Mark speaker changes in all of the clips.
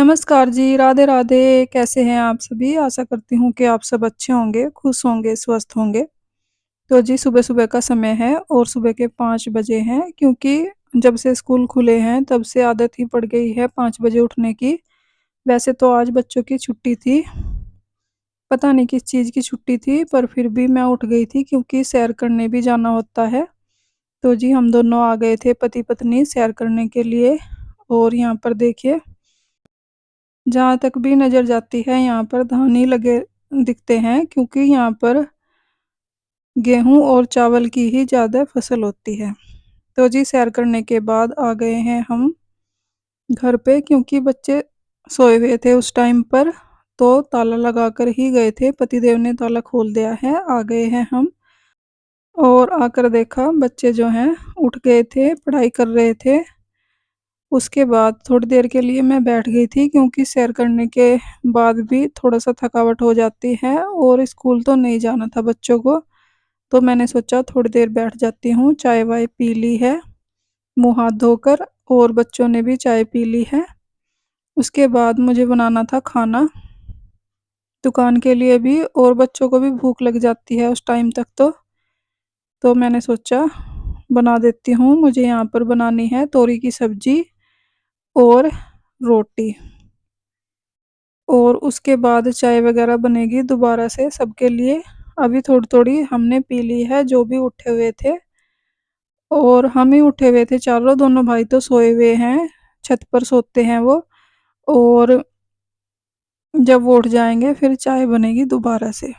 Speaker 1: नमस्कार जी, राधे-राधे। कैसे हैं आप सभी? आशा करती हूँ कि आप सब अच्छे होंगे, खुश होंगे, स्वस्थ होंगे। तो जी सुबह-सुबह का समय है और सुबह के 5 बजे हैं क्योंकि जब से स्कूल खुले हैं तब से आदत ही पड़ गई है 5 बजे उठने की। वैसे तो आज बच्चों की छुट्टी थी, पता नहीं किस चीज़ की छुट्टी थी पर फिर भी मैं उठ गई थी क्योंकि सैर करने भी जाना होता है। तो जी हम दोनों आ गए थे पति-पत्नी सैर करने के लिए और यहाँ पर देखिए जहाँ तक भी नज़र जाती है यहाँ पर धान ही लगे दिखते हैं क्योंकि यहाँ पर गेहूँ और चावल की ही ज़्यादा फसल होती है। तो जी सैर करने के बाद आ गए हैं हम घर पे क्योंकि बच्चे सोए हुए थे उस टाइम पर, तो ताला लगाकर ही गए थे, पतिदेव ने ताला खोल दिया है, आ गए हैं हम और आकर देखा बच्चे जो हैं उठ गए थे, पढ़ाई कर रहे थे। उसके बाद थोड़ी देर के लिए मैं बैठ गई थी क्योंकि सैर करने के बाद भी थोड़ा-सा थकावट हो जाती है और स्कूल तो नहीं जाना था बच्चों को, तो मैंने सोचा थोड़ी देर बैठ जाती हूँ, चाय-वाय पी ली है, मुँह हाथ धोकर और बच्चों ने भी चाय पी ली है। उसके बाद मुझे बनाना था खाना, दुकान के लिए भी और बच्चों को भी भूख लग जाती है उस टाइम तक तो मैंने सोचा बना देती हूँ। मुझे यहाँ पर बनानी है तोरी की सब्ज़ी और रोटी। और उसके बाद चाय वग़ैरह बनेगी दोबारा से सबके लिए। अभी थोड़ी-थोड़ी हमने पी ली है जो भी उठे हुए थे और हम ही उठे हुए थे चारों, दोनों भाई तो सोए हुए हैं, छत पर सोते हैं वो और जब वो उठ जाएँगे फिर चाय बनेगी दोबारा से।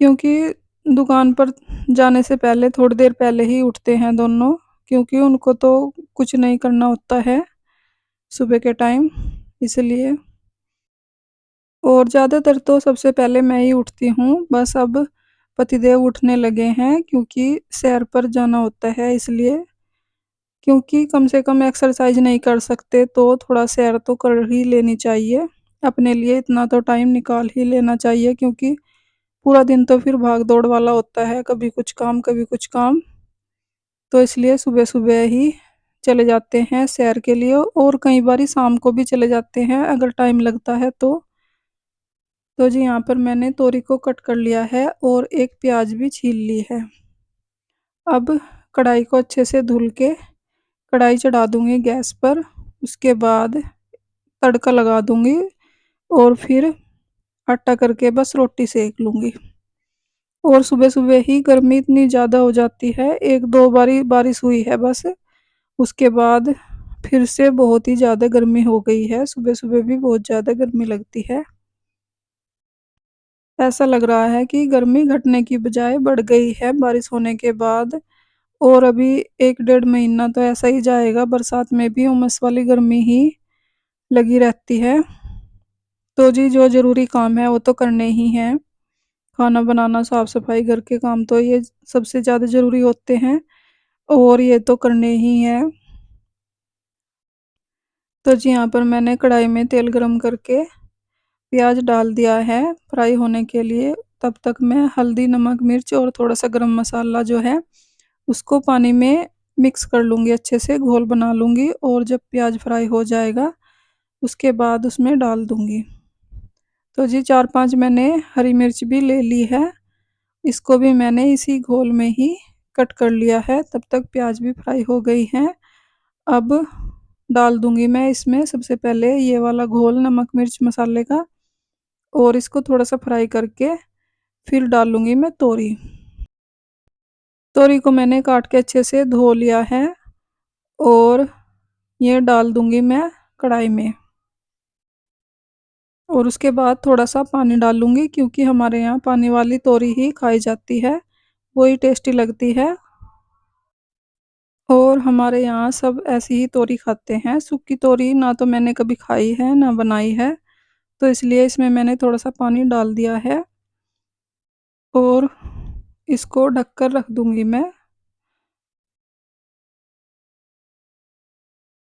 Speaker 1: क्योंकि दुकान पर जाने से पहले थोड़ी देर पहले ही उठते हैं दोनों, क्योंकि उनको तो कुछ नहीं करना होता है सुबह के टाइम, इसलिए। और ज़्यादातर तो सबसे पहले मैं ही उठती हूँ, बस अब पतिदेव उठने लगे हैं क्योंकि सैर पर जाना होता है इसलिए। क्योंकि कम से कम एक्सरसाइज़ नहीं कर सकते तो थोड़ा सैर तो कर ही लेनी चाहिए। अपने लिए इतना तो टाइम निकाल ही लेना चाहिए क्योंकि पूरा दिन तो फिर भाग-दौड़ वाला होता है, कभी कुछ काम, कभी कुछ काम। तो इसलिए सुबह-सुबह ही चले जाते हैं सैर के लिए और कई बारी शाम को भी चले जाते हैं अगर टाइम लगता है तो। तो जी यहाँ पर मैंने तोरी को कट कर लिया है और एक प्याज़ भी छील ली है। अब कढ़ाई को अच्छे से धुल के कढ़ाई चढ़ा दूँगी गैस पर, उसके बाद तड़का लगा दूँगी और फिर आटा करके बस रोटी सेक लूँगी। और सुबह-सुबह ही गर्मी इतनी ज़्यादा हो जाती है, 1-2 बारी बारिश हुई है बस, उसके बाद फिर से बहुत ही ज़्यादा गर्मी हो गई है, सुबह-सुबह भी बहुत ज़्यादा गर्मी लगती है। ऐसा लग रहा है कि गर्मी घटने की बजाय बढ़ गई है बारिश होने के बाद और अभी 1 डेढ़ महीना तो ऐसा ही जाएगा, बरसात में भी उमस वाली गर्मी ही लगी रहती है। तो जी जो ज़रूरी काम है वो तो करने ही हैं, खाना बनाना, साफ-सफाई, घर के काम तो ये सबसे ज़्यादा ज़रूरी होते हैं और ये तो करने ही हैं। तो जी यहाँ पर मैंने कढ़ाई में तेल गरम करके प्याज़ डाल दिया है फ्राई होने के लिए। तब तक मैं हल्दी, नमक, मिर्च और थोड़ा-सा गरम मसाला जो है उसको पानी में मिक्स कर लूँगी, अच्छे से घोल बना लूँगी और जब प्याज़ फ्राई हो जाएगा उसके बाद उसमें डाल दूँगी। तो जी 4-5 मैंने हरी मिर्च भी ले ली है, इसको भी मैंने इसी घोल में ही कट कर लिया है, तब तक प्याज़ भी फ्राई हो गई हैं। अब डाल दूँगी मैं इसमें सबसे पहले ये वाला घोल नमक, मिर्च, मसाले का और इसको थोड़ा-सा फ्राई करके फिर डालूँगी मैं तोरी। तोरी को मैंने काट के अच्छे से धो लिया है और ये डाल दूँगी मैं कढ़ाई में और उसके बाद थोड़ा-सा पानी डालूँगी क्योंकि हमारे यहाँ पानी वाली तोरी ही खाई जाती है, वही टेस्टी लगती है और हमारे यहाँ सब ऐसी ही तोरी खाते हैं। सूखी तोरी ना तो मैंने कभी खाई है, ना बनाई है, तो इसलिए इसमें मैंने थोड़ा-सा पानी डाल दिया है और इसको ढक कर रख दूँगी मैं।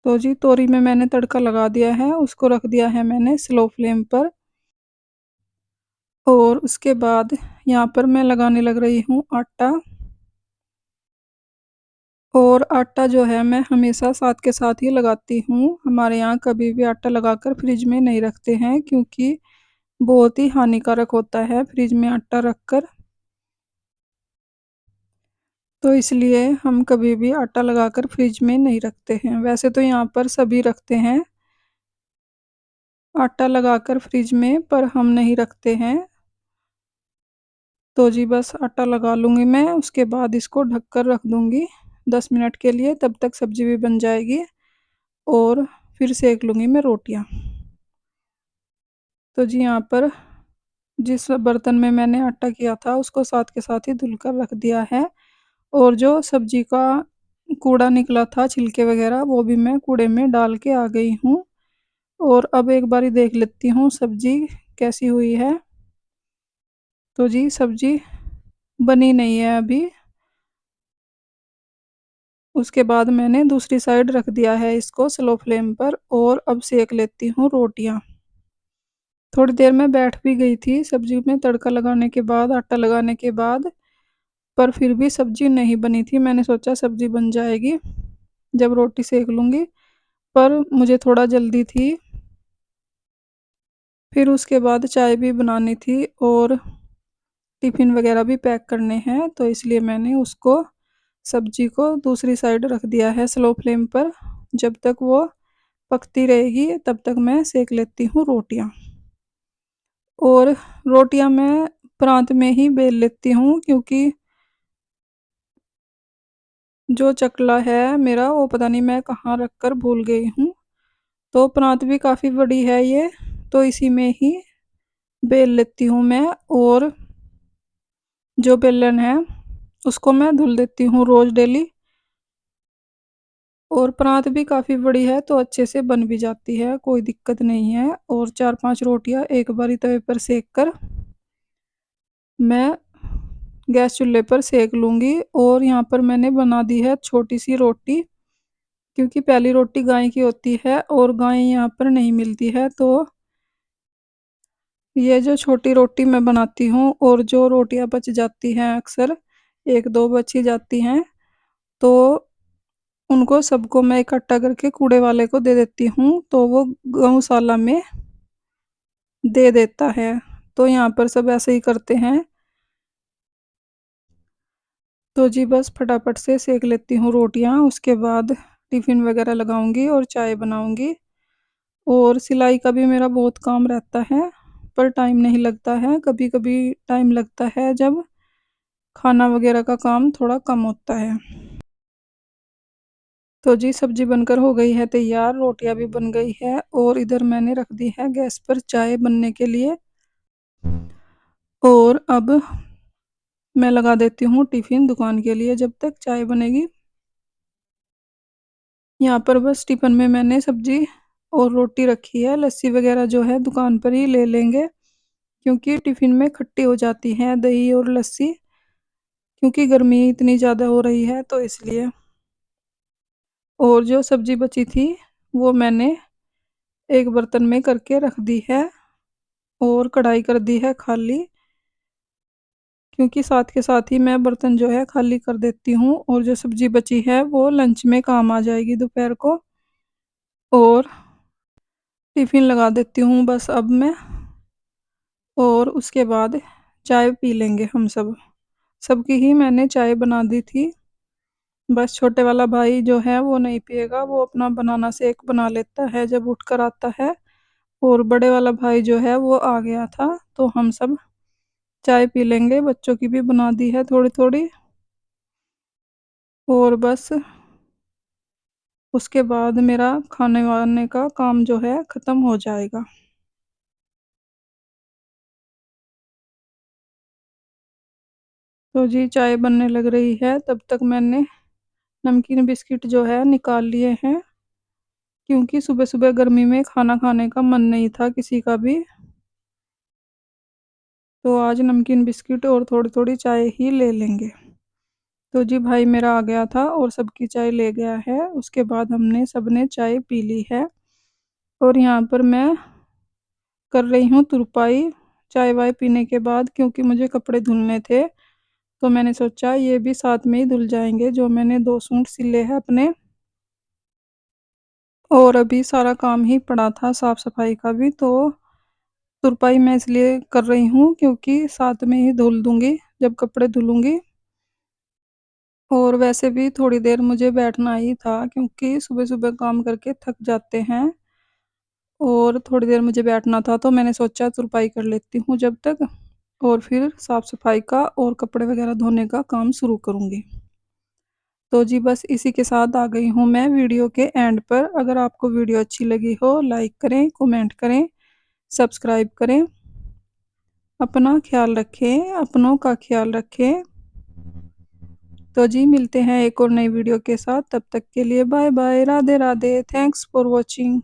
Speaker 1: तो जी तोरी में मैंने तड़का लगा दिया है, उसको रख दिया है मैंने स्लो फ्लेम पर और उसके बाद यहाँ पर मैं लगाने लग रही हूँ आटा और आटा जो है मैं हमेशा साथ के साथ ही लगाती हूँ। हमारे यहाँ कभी भी आटा लगाकर फ्रिज में नहीं रखते हैं, क्योंकि बहुत ही हानिकारक होता है फ्रिज में आटा रखकर। तो इसलिए हम कभी भी आटा लगाकर फ्रिज में नहीं रखते हैं। वैसे तो यहाँ पर सभी रखते हैं आटा लगाकर फ्रिज में, पर हम नहीं रखते हैं। तो जी बस आटा लगा लूँगी मैं, उसके बाद इसको ढक कर रख दूँगी 10 मिनट के लिए, तब तक सब्ज़ी भी बन जाएगी और फिर सेक लूँगी मैं रोटियाँ। तो जी यहाँ पर जिस बर्तन में मैंने आटा किया था उसको साथ के साथ ही धुल कर रख दिया है, और जो सब्ज़ी का कूड़ा निकला था, छिलके वगैरह, वो भी मैं कूड़े में डाल के आ गई हूँ। और अब एक बारी देख लेती हूँ सब्ज़ी कैसी हुई है। तो जी सब्ज़ी बनी नहीं है अभी। उसके बाद मैंने दूसरी साइड रख दिया है इसको स्लो फ्लेम पर, और अब सेक लेती हूँ रोटियाँ। थोड़ी देर मैं बैठ भी गई थी सब्ज़ी में तड़का लगाने के बाद, आटा लगाने के बाद, पर फिर भी सब्ज़ी नहीं बनी थी। मैंने सोचा सब्ज़ी बन जाएगी जब रोटी सेक लूँगी, पर मुझे थोड़ा जल्दी थी। फिर उसके बाद चाय भी बनानी थी और टिफ़िन वगैरह भी पैक करने हैं, तो इसलिए मैंने उसको सब्ज़ी को दूसरी साइड रख दिया है स्लो फ्लेम पर। जब तक वो पकती रहेगी तब तक मैं सेक लेती हूँ रोटियाँ। और रोटियाँ मैं प्रांत में ही बेल लेती हूँ, क्योंकि जो चकला है मेरा वो पता नहीं मैं कहाँ रख कर भूल गई हूँ। तो प्रांत भी काफ़ी बड़ी है ये, तो इसी में ही बेल लेती हूँ मैं। और जो बेलन है उसको मैं धुल देती हूँ रोज़ डेली। और परात भी काफ़ी बड़ी है तो अच्छे से बन भी जाती है, कोई दिक्कत नहीं है। और 4-5 रोटियाँ एक बारी तवे पर सेक कर मैं गैस चूल्हे पर सेक लूँगी। और यहाँ पर मैंने बना दी है छोटी सी रोटी, क्योंकि पहली रोटी गाय की होती है और गाय यहाँ पर नहीं मिलती है, तो ये जो छोटी रोटी मैं बनाती हूँ, और जो रोटियाँ बच जाती हैं अक्सर 1-2 बच ही जाती हैं, तो उनको सबको मैं इकट्ठा करके कूड़े वाले को दे देती हूँ, तो वो गौशाला में दे देता है। तो यहाँ पर सब ऐसे ही करते हैं। तो जी बस फटाफट से सेक लेती हूँ रोटियाँ, उसके बाद टिफ़िन वगैरह लगाऊँगी और चाय बनाऊँगी। और सिलाई का भी मेरा बहुत काम रहता है, पर टाइम नहीं लगता है। कभी-कभी टाइम लगता है जब खाना वगैरह का काम थोड़ा कम होता है। तो जी सब्ज़ी बनकर हो गई है तैयार, रोटियाँ भी बन गई है, और इधर मैंने रख दी है गैस पर चाय बनने के लिए। और अब मैं लगा देती हूँ टिफ़िन दुकान के लिए जब तक चाय बनेगी। यहाँ पर बस टिफ़िन में मैंने सब्ज़ी और रोटी रखी है, लस्सी वगैरह जो है दुकान पर ही ले लेंगे, क्योंकि टिफ़िन में खट्टी हो जाती हैं दही और लस्सी, क्योंकि गर्मी इतनी ज़्यादा हो रही है तो इसलिए। और जो सब्ज़ी बची थी वो मैंने एक बर्तन में करके रख दी है, और कढ़ाई कर दी है खाली, क्योंकि साथ के साथ ही मैं बर्तन जो है खाली कर देती हूँ, और जो सब्ज़ी बची है वो लंच में काम आ जाएगी दोपहर को। और टिफ़िन लगा देती हूँ बस अब मैं, और उसके बाद चाय पी लेंगे हम सब। सबकी ही मैंने चाय बना दी थी। बस छोटे वाला भाई जो है वो नहीं पिएगा, वो अपना बनाना शेक बना लेता है जब उठकर आता है। और बड़े वाला भाई जो है वो आ गया था, तो हम सब चाय पी लेंगे। बच्चों की भी बना दी है थोड़ी-थोड़ी, और बस उसके बाद मेरा खाने-वाने का काम जो है ख़त्म हो जाएगा। तो जी चाय बनने लग रही है, तब तक मैंने नमकीन बिस्किट जो है निकाल लिए हैं, क्योंकि सुबह-सुबह गर्मी में खाना खाने का मन नहीं था किसी का भी। तो आज नमकीन बिस्किट और थोड़ी-थोड़ी चाय ही ले लेंगे। तो जी भाई मेरा आ गया था और सबकी चाय ले गया है। उसके बाद हमने सबने चाय पी ली है, और यहाँ पर मैं कर रही हूँ तुरपाई चाय-वाय पीने के बाद, क्योंकि मुझे कपड़े धुलने थे। तो मैंने सोचा ये भी साथ में ही धुल जाएँगे, जो मैंने 2 सूट सिले हैं अपने। और अभी सारा काम ही पड़ा था साफ-सफाई का भी, तो तुरपाई मैं इसलिए कर रही हूँ क्योंकि साथ में ही धुल दूँगी जब कपड़े धुलूँगी। और वैसे भी थोड़ी देर मुझे बैठना ही था क्योंकि सुबह-सुबह काम करके थक जाते हैं और थोड़ी देर मुझे बैठना था, तो मैंने सोचा तुरपाई कर लेती हूँ जब तक और फिर साफ-सफाई का और कपड़े वगैरह धोने का काम शुरू करूँगी। तो जी बस इसी के साथ आ गई हूँ मैं वीडियो के एंड पर। अगर आपको वीडियो अच्छी लगी हो लाइक करें, कमेंट करें, सब्सक्राइब करें। अपना ख़्याल रखें, अपनों का ख़्याल रखें। तो जी मिलते हैं एक और नई वीडियो के साथ, तब तक के लिए bye bye, Radhe Radhe, thanks for watching.